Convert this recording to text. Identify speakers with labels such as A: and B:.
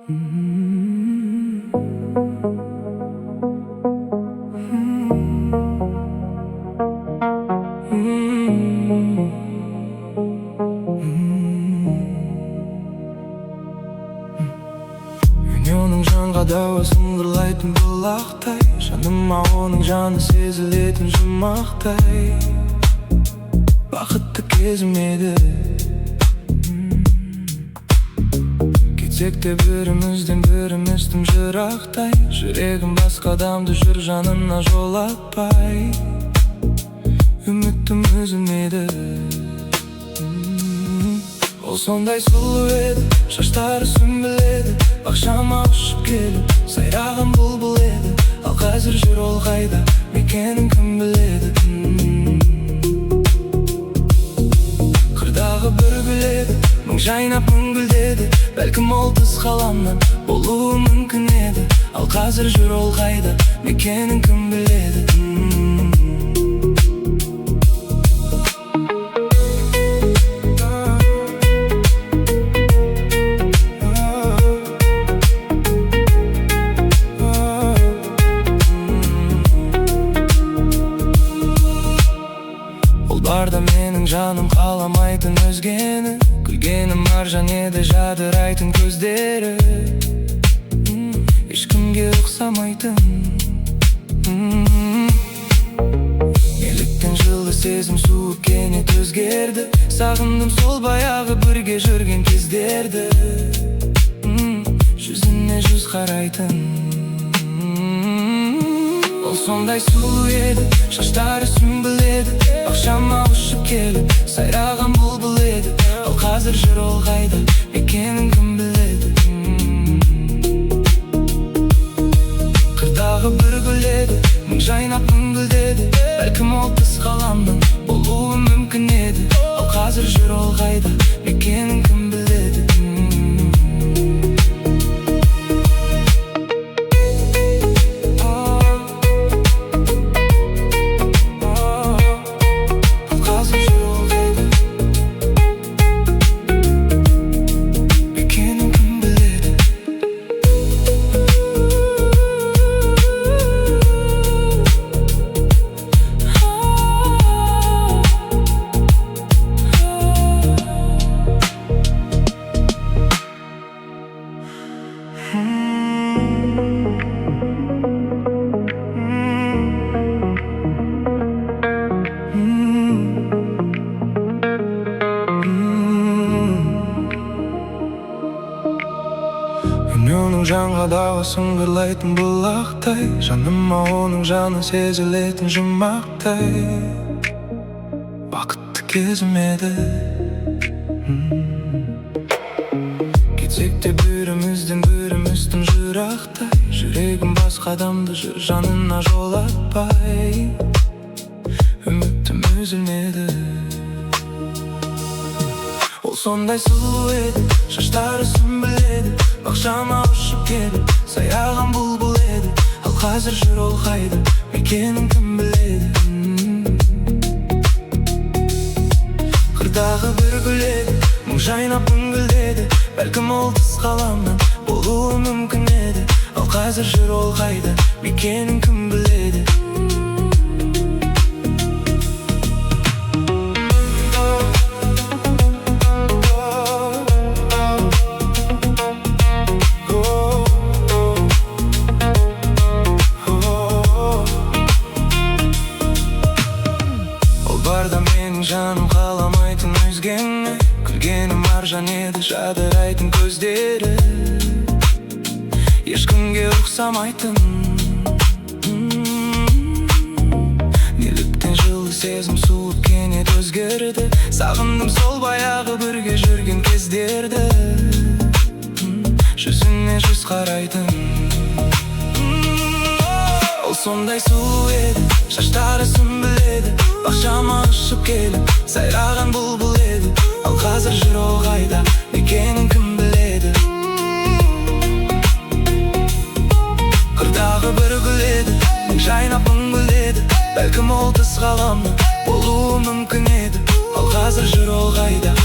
A: Оның жанға дауы сыңғырлайтын бұлақтай, жаныма оның жаны сезілетін жұмақтай. Бақытты кезім еді. Кетсек те бірімізден біріміз тым жырақтай, жүрегім басқа адамды жүр жанына жолатпай. Үмітім үзілмеді. Ол сондай сұлу еді, шаштары сүмбіл еді, бақшама ұшып келіп сайраған бұлбұл еді. Ал қазір жүр ол қайда, мекенін кім біледі. Қырдағы бір гүл еді, мың жайнап мың гүлдеді, бәлкім ол тыс ғаламнан болуы мүмкін еді. Ал қазір жүр ол қайда, мекенін кім біледі. Барда менің жаным қаламайтын өзгені, күлгені маржан еді жадырайтын көздері. Ешкімге ұқсамайтын. Неліктен жылы сезім суып кенет өзгерді, сағындым сол баяғы бірге жүрген кездерді. Жүзіне жүз қарайтын. Ол сондай сұлу еді, шаштары сүмбіл еді, бақшама ұшып келіп сайраған бұлбұл еді. Ал қазір жүр ол қайда, мекенін кім біледі. Қырдағы бір гүл еді, мың жайнап мың гүлдеді, бәлкім ол тыс ғаламнан болуы мүмкін еді. Ал қазір жүр ол қайда, мекенін кім біледі. Оның жанға дауы сыңғырлайтын бұлақтай, жаныма оның жаны сезілетін жұмақтай. Бақытты кезім еді. Кетсек те бірімізден біріміз тым жырақтай, жүрегім басқа адамды жүр жанына жолатпай. Үмітім үзілмеді. Ол сондай сұлу еді, шаштары сүмбіл еді, бақшама ұшып келіп сайраған бұлбұл еді. Ал қазір жүр ол қайда, мекенін кім біледі. Қырдағы бір гүл еді, мың жайнап мың гүлдеді, бәлкім ол тыс ғаламнан болуы мүмкін еді. Ал қазір жүр ол қайда, мекенін кім біледі. Барда менің жаным қаламайтын өзгені, күлгені маржан еді жадырайтын көздері. Ешкімге ұқсамайтын. Неліктен жылы сезім суып кенет өзгерді, сағындым сол баяғы бірге жүрген кездерді. Жүзіне жүз қарайтын. Ол сондай сұлу еді, шаштары сүмбіл еді, бақшама ұшып келіп сайраған бұлбұл еді. Ал қазір жүр ол қайда, мекенін кім біледі. Қырдағы бір гүл еді, мың жайнап мың гүлдеді, бәлкім ол тыс ғаламнан болуы мүмкін еді. Ал қазір жүр ол қайда,